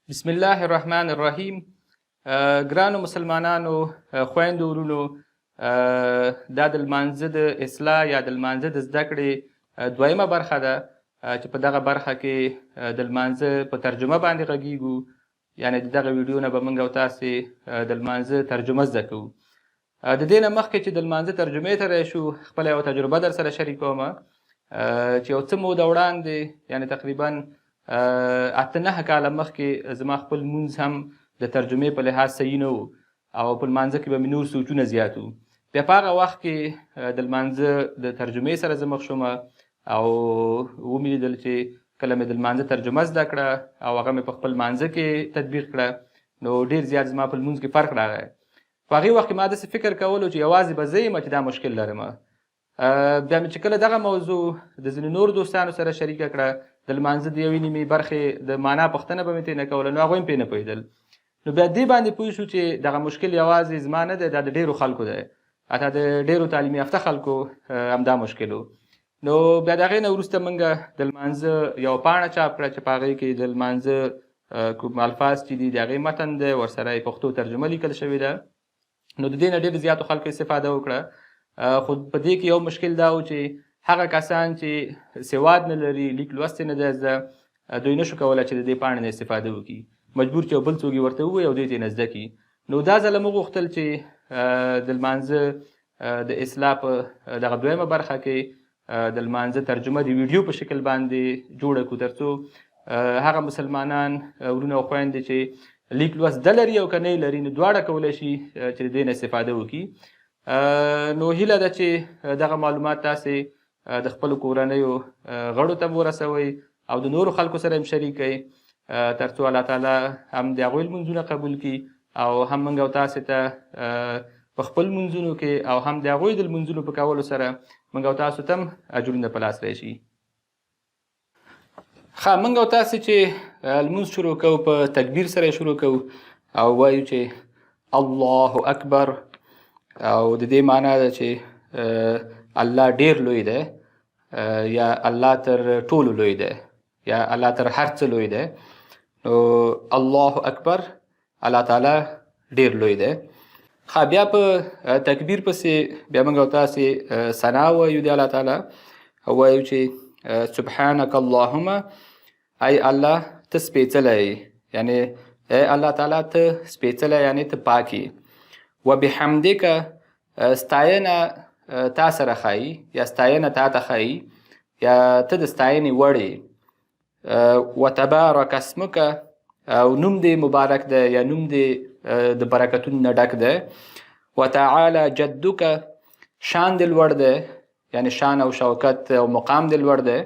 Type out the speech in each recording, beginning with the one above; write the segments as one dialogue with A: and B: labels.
A: بسم الله الرحمن الرحیم. ګرانو مسلمانانو، خویندو ورونو، دا د لمانځه د اصلاح یا د لمانځه د زده کړې دویمه برخه ده چې په دغه برخه کې د لمانځه په ترجمه باندې غږیږو. یعنې د دغه ویډیو نه به موږ او تاسې د لمانځه ترجمه زده کوو. د دې نه مخکې چې د لمانځه ترجمې ته راشو، خپله یوه تجربه در سره شریکومه چې یو څه موده وړاندې، یعنې تقریبا 8-9 کاله مخکې زما خپل لمونځ هم د ترجمې په لحاظ صحیح نه و او په لمانځه کې به مې نور سوچونه زیات وو. بیا په هغه وخت کې د لمانځه د ترجمې سره زه مخ شوم او ومې لیدل چې کله مې د لمانځه ترجمه زده کړه او هغه مې په خپل لمانځه کې تطبیق کړه، نو ډېر زیات زما په لمونځ کې فرق راغی. په هغې وخت کې ما داسې فکر کولو چې یوازې به زه یم چې دا مشکل لرم. بیا مې چې کله دغه موضوع د ځینې نورو دوستانو سره شریکه کړه، د لمانځه د یوې نیمې برخې د معنا پوښتنه به مې ترې نه کوله، نو هغوی هم پرې نه پوهېدل. نو بیا دې باندې پوه شو چې دغه مشکل یوازې زما نه دی، دا د ډېرو خلکو دی، حتی د ډېرو تعلیم یافته خلکو همدا مشکل و. نو بیا د هغې نه وروسته موږ د لمانځه یوه پاڼه چاپ کړه چې په هغې کې د لمانځه کوم الفاظ چې دي د هغې متن دی، ورسره یې پښتو ترجمه لیکل شوې ده. نو د دې نه ډېرو زیاتو خلکو استفاده وکړه. خو په دې کې یو مشکل دا و چې هغه کسان چې سواد نه لري، لیک لوست یې نه دی زده، دوی نشو کولی چې د دې پاڼې نه استفاده وکړي، مجبور چې یو بل څوک یې ورته ووایي او دوی ترې نه زده کړي. نو دا ځله موږ غوښتل چې د لمانځه د اصلاح په دغه دویمه برخه کې د لمانځه ترجمه د ویډیو په شکل باندې جوړه کړو، تر څو هغه مسلمانان ورونه او خویندې چې لیک لوست زده لري او که نه یې لري، نو دواړه کولی شي چې د دې نه استفاده وکړي. نو هیله ده چې دغه معلومات تاسې د خپلو کورنیو غړو ته ورسوئ او د نورو خلکو سره هم شریک کړئ، تر څو الله تعالی هم د هغوی لمونځونه قبول کړي او هم موږ او تاسې ته په خپل لمونځونو کې او هم د هغوی د لمونځونو په کولو سره موږ او تاسو ته هم اجرونه په لاس راشي. ښه، موږ او تاسې چې لمونځ شروع کوو په تکبیر سره شروع کوو او وایو چې الله اکبر، او د دې معنا ده چې الله ډیر لوی دی یا الله تر ټولو لوی دی یا الله تر هر څه لوی دی. نو الله اکبر، الله تعالی ډیر لوی دی. ښه، بیا په تکبیر پسې بیا موږ او تاسې ثنا وایو د الله تعالی او وایو چې سبحانک اللهم، ای الله ته سپېڅلی، یعنې ای الله تعالی ته سپېڅلی، یعنې ته پاک یې. وبحمدک، ستاینه تا سره ښایي یا ستاینه تا ته ښایي یا ته د ستاینې وړ یې. وتبارک اسمک، او نوم دې مبارک دی یا نوم دې د برکتونو نه ډک دی. وتعالی جدک، شان دې لوړ دی، یعنې شان او شوکت او مقام دې لوړ دی.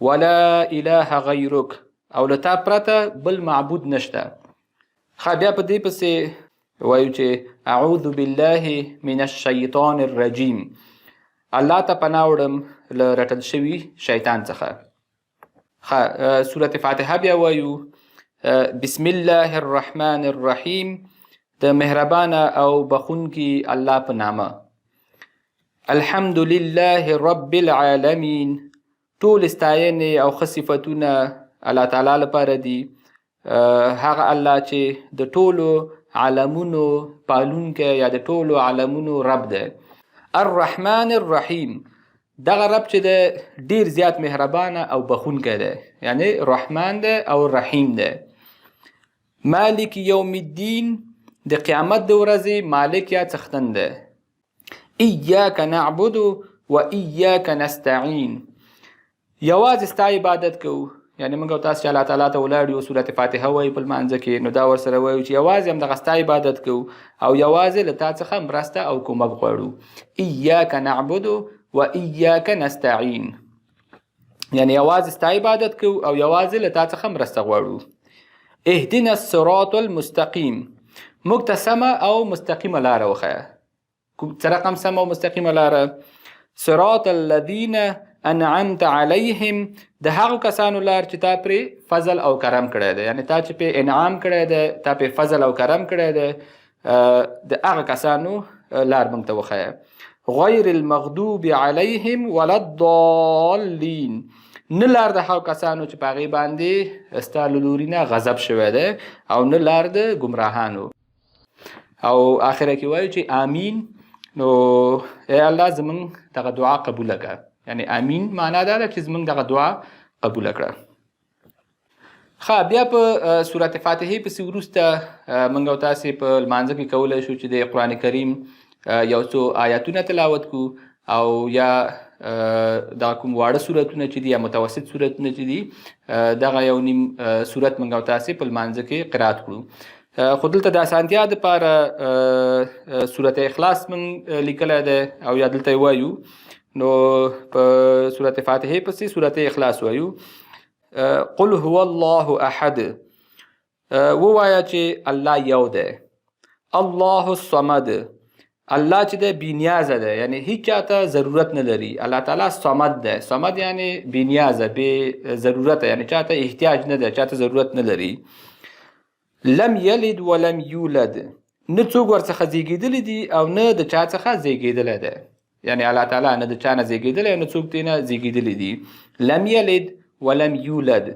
A: ولا اله غیرک، او له تا پرته بل معبود نشته. ښه، بیا په دې پسې وایو چې اعوذ بالله من الشیطان الرجیم، الله ته پناه وړم له رټل شوي شیطان څخه. ښه، سورة فاتحه بیا وایو بسم الله الرحمن الرحیم، د مهربانه او بخونکي الله په نامه. الحمد لله رب العالمین، ټول ستاینې او ښه صفتونه الله تعالی لپاره دي، هغه الله چې د ټولو عالمونو پالونکی یا د ټولو عالمونو رب دی. الرحمن الرحیم، دغه رب چې دی ډیر زیات مهربانه او بخونکی دی، یعنی رحمان دی او رحیم دی. مالک یوم الدین، د قیامت د ورځې مالک یا څښتن دی. ایاک نعبد و ایاک نستعین، یوازې ستا عبادت کوو، یعنې موږ او تاسو چې الله تعالی ته ولاړ یو سورت فاتحه وایو په لمانځه کې، نو دا ورسره وایو چې یوازې همدغه ستا عبادت کوو او یوازې له تا څخه مرسته او کومک غواړو. ایاک نعبد و ایاک نستعین، یعنې یوازې ستا عبادت کوو او یوازې له تا څخه مرسته غواړو. اهدنا الصراط المستقیم، موږ ته سمه او مستقیمه لاره وښیه. څه رقم سمه او مستقیمه لاره؟ صراط الذین انعمت علیهم، د هغو کسانو لار چې تا پرې فضل او کرم کړی دی، یعنې تا چې پرې انعام کړی دی، تا پرې فضل او کرم کړی دی، د هغه کسانو لار موږ ته وښیه. غیر المغضوب علیهم ولا الضالین، نه لار د هغو کسانو چې په هغې باندې ستا له لوري نه غضب شوی دی او نه لار د ګمراهانو. او آخره کې وایو چې آمین. نو ای الله زمونږ دغه دعا قبوله کړه. یعنی آمین معنا دا ده چې زمونږ دغه دعا قبوله کړه. بیا په سورت فاتحې پسې وروسته موږ او تاسې په لمانځه کې کولی شو چې د قرآن کریم یو څو آیاتونه تلاوت کړو او یا دا کوم واړه سورتونه چې دي یا متوسط سورتونه چې دي دغه یو نیم سورت موږ او تاسې په لمانځه کې قرات کړو. خو دلته د اسانتیا دپاره سورت اخلاص موږ لیکلی دی او یا دلته یې وایو. نو په سورت فاتحې پسې سورت اخلاص وایو. قل هو الله احد، ووایه چې الله یو دی. الله الصمد، الله چې دی بېنیازه دی، یعنی هیڅ چاته ضرورت نه لري. الله تعالی صمد دی. صمد یعنی بېنیازه، بې ضرورته، یعنی چاته احتیاج نه دی، چاته ضرورت نه لري. لم یلد ولم یولد، نه څوک ورڅخه زیږېدلی دي او نه د چا څخه زیږېدلی دی. یعنی الله تعالی نه د چا نه زیږېدلی او نه څوک ترې نه زیږېدلی دي. لم یلد ولم یولد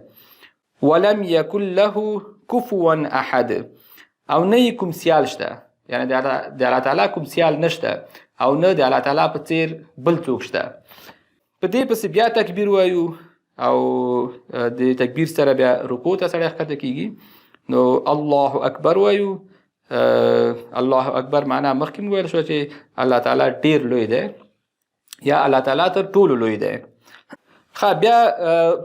A: ولم یکن له کفوا احد، او نه یې کوم سیال شته، یعنی د الله تعالی کوم سیال نشته او نه د الله تعالی په څیر بل څوک شته. په دې پسې بیا تکبیر وایو او د تکبیر سره بیا رکوع ته سړی ښکته کیږي. نو الله اکبر وایو. الله اکبر معنا مخکې مو ویل شو چې الله تعالی ډیر لوی دی یا الله تعالی تر ټولو لوی دی. بیا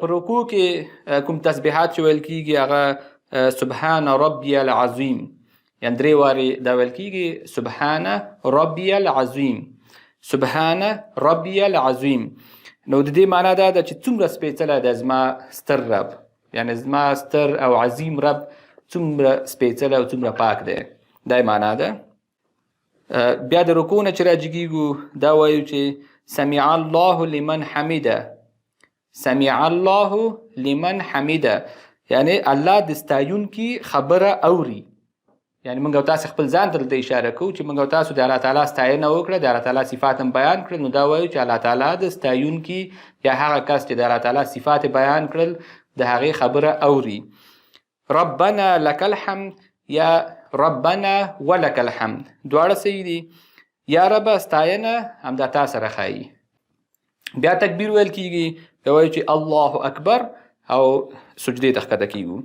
A: په رکوع کې کوم تسبیحات چې ویل کیږي هغه سبحان ربی العظیم، یعنی 3 وارې دا ویل کیږي سبحان ربی العظیم، سبحان ربی العظیم. نو د دې معنا دا ده چې څومره سپېڅلی دی زما ستر رب، یعنی زما ستر او عظیم رب څومره سپېڅلی او څومره پاک دی، دا معنا ده. بیا د رکوع نه چې راجګېږو دا وایو چې سمع الله لمن حمده، سمع الله لمن حمده، یعنی الله د ستایونکي خبره اوري. یعنی موږ او تاسو خپل ځان ته دلته اشاره کوو چې موږ او تاسو د الله تعالی ستاینه وکړه، د الله تعالی صفات هم بیان کړل. نو دا وایو چې الله تعالی د ستایونکي یا هغه کس چې د الله تعالی صفات بیان کړل د هغې خبره اوري. ربنا لك الحمد یا ربنا ولك الحمد، دواړه صحیح دي. یا رب ستاینه همدا تا سره ښایي. بیا تکبیر ویل کیږي، بیا وایو چې الله اکبر او سجدې ته ښکته کیږو.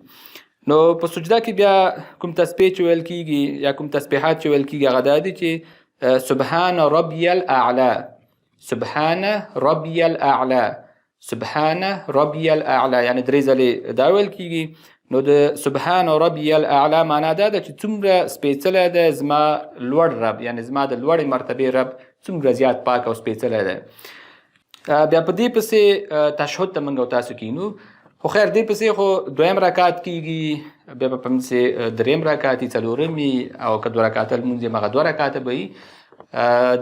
A: نو په سجده کې بیا کوم تسبیح چې ویل کیږي یا کوم تسبیحات چې ویل کیږي هغه دا دي چې سبحان ربی الاعلی، سبحان ربی الاعلی، سبحان ربی الاعلی، یعنی 3 ځلې دا ویل کیږي. نو د سبحان ربی الاعلی معنا دا ده چې څومره سپېڅلی دی زما لوړ رب، یعنی زما د لوړې مرتبې رب څومره زیات پاک او سپېڅلی دی. بیا په دې پسې تشهد ته موږ او تاسو کینو. خو خیر دې پسې خو 2م رکعت کیږي، بیا په پسې 3م رکعت وي، 4م وي، او که 2 رکعته لمونځ یې هغه 2 رکعته به وي.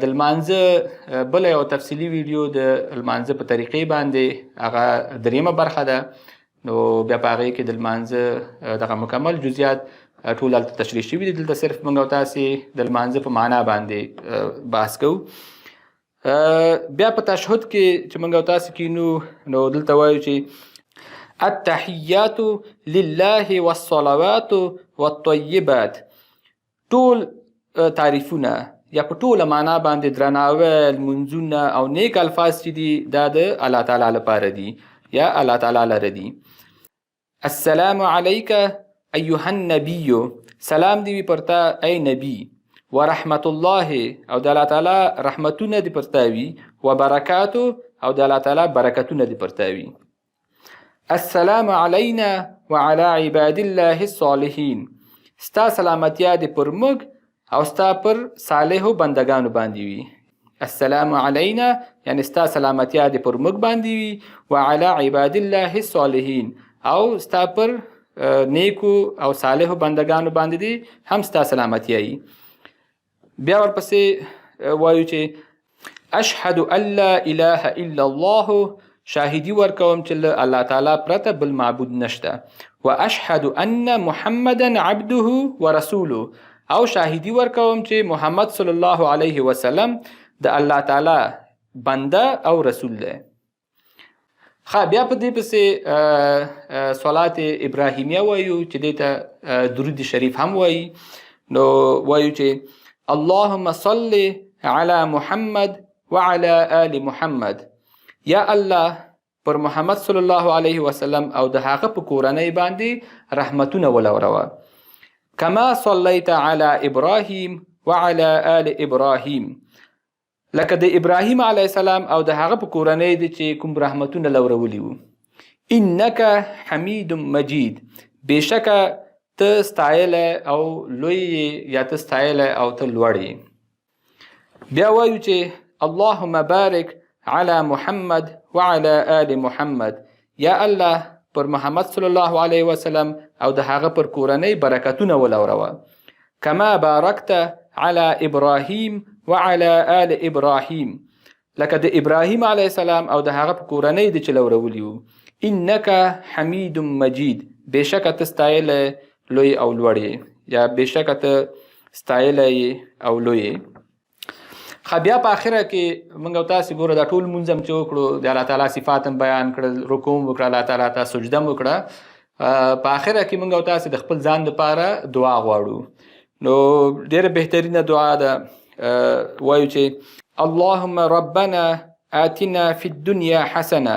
A: د لمانځه بله یو تفصیلي ویډیو د لمانځه په طریقې باندې هغه 3مه برخه ده. نو بیا په هغې کې د لمانځه دغه مکمل جزئیات ټول هلته تشریح شوي دي. دلته صرف موږ او تاسې د لمانځه په معنا باندې بحث کوو. بیا په تشهد کې چې موږ او تاسې کینو نو دلته وایو چې التحیات لله والصلوات والطیبات، ټول تعریفونه یا په ټوله معنا باندې درناوی، لمونځونه او نیک الفاظ چې دي دا د الله تعالی لپاره دي یا الله تعالی لره دي. السلام علیک ایها النبی، سلام دی وي پر تا ای نبی. ورحمت الله، او د الله تعالی رحمتونه دی پر تا وي. وبرکاتو، او د الله تعالی برکتونه دی پر تا وي. السلام علینا وعلى عباد الله الصالحین، ستا سلامتیا دی پر موږ او ستا پر صالحو بندگانو باندې وي. السلام علینا یعنی ستا سلامتیا دی پر موږ باندې وي. وعلى عباد الله الصالحین، او ستا پر نیکو او صالحو بندگانو باندې دی هم ستا سلامتیا وي. بیا ورپسې وایو چې اشهد ان لا اله الا الله، شاهدی ورکوم چې له الله تعالی پرته بل معبود نشته. واشهد ان محمدا عبده ورسوله، او شاهدی ورکوم چې محمد صلی الله علیه وسلم د الله تعالی بنده او رسول دی. بیا په دې پسې صلات ابراهیمیه وایو چې دې ته درود شریف هم وایي. نو وایو چې اللهم صل علی محمد وعلى آل محمد، یا الله پر محمد صلی الله علیه وسلم او د هغه په کورنۍ باندې رحمتونه ولوروه. کما صلیت علی ابراهیم وعلى آل ابراهیم، لکه د ابراهیم علیه السلام او د هغه په کورنۍ د چې کوم رحمتونه لورولی وو. انک حمید مجید، بېشکه ته ستایلی او لوی یا ته ستایلی او ته لوړ. بیا وایو چې اللهم بارک علی محمد وعلى آل محمد، یا الله پر محمد صلی الله علیه وسلم او د هغه پر کورنۍ برکتونه ولوروه. کما بارکت علی ابراهیم وعلى آل ابراهیم، لکه د ابراهیم علیه السلام او د هغه په کورنۍ د چې لورولی وو. انک حمید مجید، بېشکه ته ستایلی لوی او لوړ، یا بېشکه ته ستایلی او لوی. بیا په آخره کې موږ او تاسې ګوره دا ټول لمونځ هم چې وکړو، د الله تعالی صفات هم بیان کړل، رکوع هم وکړه، الله تعالی ته سجده هم وکړه. په آخره کې موږ او تاسې د خپل ځان لپاره دعا غواړو. نو ډېره بهترینه دعا ده. وایو چې اللهم ربنا آتنا فی الدنیا حسنه،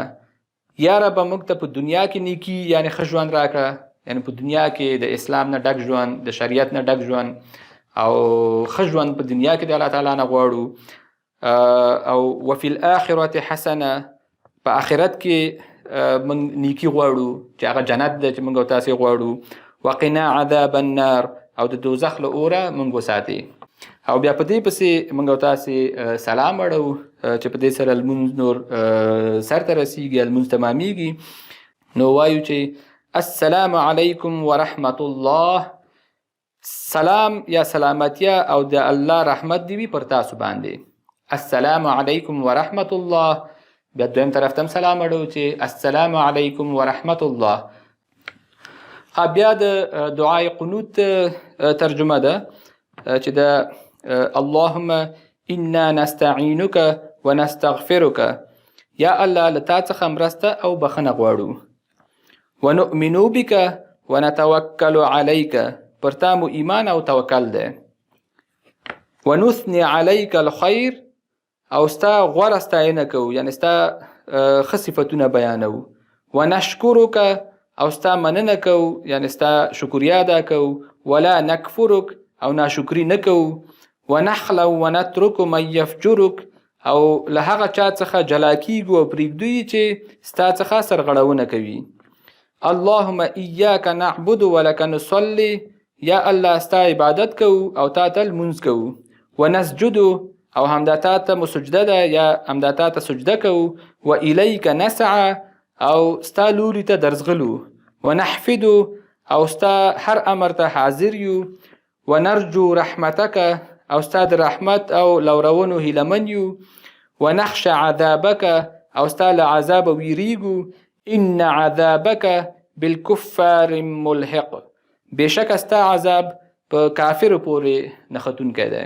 A: یا رب موږ ته په دنیا کې نیکي یعنی ښه ژوند راکړه، یعنی په دنیا کې د اسلام نه ډک ژوند، د شریعت نه ډک ژوند او ښه ژوند په دنیا کې د الله تعالی نه غواړو. او وفي الآخرة حسنه، په آخرت کې موږ نیکي غواړو چې هغه جنت ده چې موږ او تاسې غواړو. وقنا عذاب النار، او د دوزخ له اوره موږ وساتي. او بیا په دې پسې موږ او تاسې سلام اړوو چې په دې سره لمونځ نور سر ته رسیږي، لمونځ تمامیږي. نو وایو چې السلام علیکم ورحمت الله، سلام یا سلامتیا او د الله رحمت دی وي پر تاسو باندې. السلام علیکم ورحمت الله. بیا دویم طرف ته هم سلام اړوو چې السلام علیکم ورحمت الله. بیا د دعای قنوت ترجمه ده چې د اللهم انا نستعینک ونستغفرک، یا الله له تا څخه مرسته او بخښنه غواړو. ونؤمن بک ونتوکل علیک، پر تا مو ایمان او توکل ده. ونثني علیک الخیر، او ستا غوره ستاینه کوو، یعنی ستا ښه صفتونه بیانوو. ونشکرک، او ستا مننه کوو، یعنی ستا شکریا ادا کوو. ولا نکفرک، او ناشکري نه کوو. ونخلو ونترک من یفجرک، او له هغه چا څخه جلا کیږو او پرېږدو چې ستا څخه سرغړونه کوي. اللهم ایاک نعبد ولک نصلي، یا الله ستا عبادت کوو او تا ته لمونځ کوو. ونسجد، او همدا تا ته مو سجده ده، یا همدا تا ته سجده کوو. والیک نسعى، او ستا لوري ته درځغلو. ونحفد، او ستا هر امر ته حاضر یو. ونرجو رحمتک، او ستا د رحمت او لورونو هیلمن یو. ونخشى عذابک، او ستا له عذاب ویریږو. ان عذابک بالکفار ملحق، بېشکه ستا عذاب په کافرو پورې نښتونکی دی.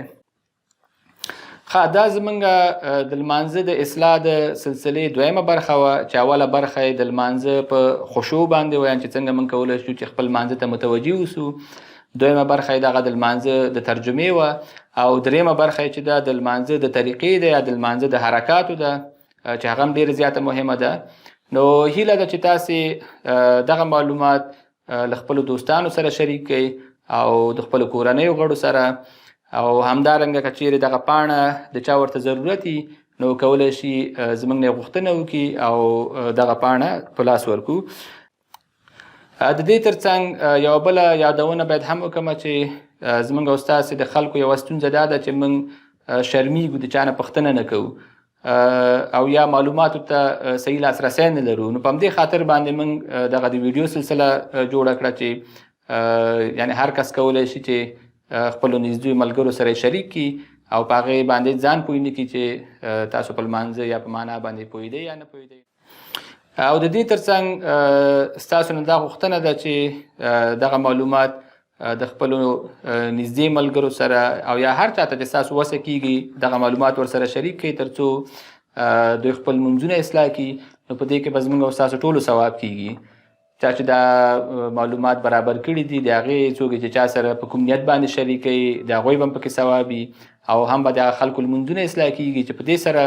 A: دا زمونږ د لمانځه د اصلاح د سلسلې دویمه برخه وه، چې اوله برخه یې د لمانځه په خشوع باندې وه، چې څنګه موږ کولی شو چې خپل لمانځه ته متوجه اوسو. دویمه برخه یې دغه د لمانځه د ترجمې وه، او دریمه برخه یې چې دا د لمانځه د طریقې ده یا د لمانځه د حرکاتو ده، چې هغه هم ډېره زیاته مهمه ده. نو هیله ده چې تاسې دغه معلومات له خپلو دوستانو سره شریک کړئ او د خپلو کورنیو غړو سره، او همدارنګه که چیرې دغه پاڼه د چا ورته ضرورت وي نو کولی شي زموږ نه یې غوښتنه وکړي او دغه پاڼه په لاس ورکړو. د دې ترڅنګ یوه بله یادونه باید هم وکړم چې زموږ او ستاسې د خلکو یوه ستونزه دا ده چې موږ شرمیږو د چا نه پوښتنه نه کوو او یا معلوماتو ته صحیح لاسرسی نه لرو. نو په همدې خاطر باندې موږ دغه د ویډیو سلسله جوړه کړه چې یعنی هر کس کولی شي چې خپلو نږدې ملګرو سره شریک کړي او په هغې باندې ځان پوه نه کړي چې تاسو په لمانځه یا په معنا باندې پوهېدئ یا نه پوهېدئ. او د دې ترڅنګ ستاسو نه دا غوښتنه ده چې دغه معلومات د خپلو نږدې ملګرو سره او یا هر چاته چې ستاسو وسه کېږي دغه معلومات ورسره شریک کړئ تر څو دوی خپل منځونه اصلاح کړي. نو په دې کې به زموږ او ستاسو ټولو ثواب کیږي. چا چې دا معلومات برابر کړي دي د هغې څوک چې چا سره په کوم نیت باندې شریکوي د هغوی به هم پکې ثواب وي، او هم به د خلکو لمونځونه اصلاح کیږي چې په دې سره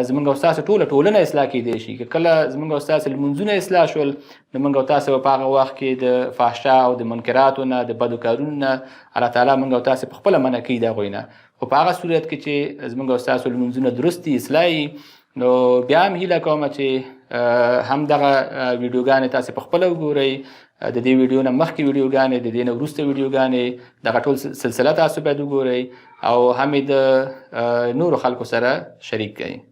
A: زموږ او ستاسو ټوله ټولنه اصلاح کیدی شي. که کله زموږ او ستاسو لمونځونه اصلاح شول نو موږ او تاسو به په هغه وخت کې د فحشا او د منکراتو نه د بدو کارونو نه الله تعالی موږ او تاسو په خپله منع کوي د هغوی نه. خو په هغه صورت کې چې زموږ او ستاسو لمونځونه درست دي اصلاحي، نو بیا هم هیله کوم چې هم دغه ویډیوګانې تاسې په خپله وګورئ. د دې ویډیو نه مخکې ویډیوګانې، د دې نه وروسته ویډیوګانې، دغه ټول سلسله تاسو باید وګورئ او هم یې د نورو خلکو سره شریک کړئ.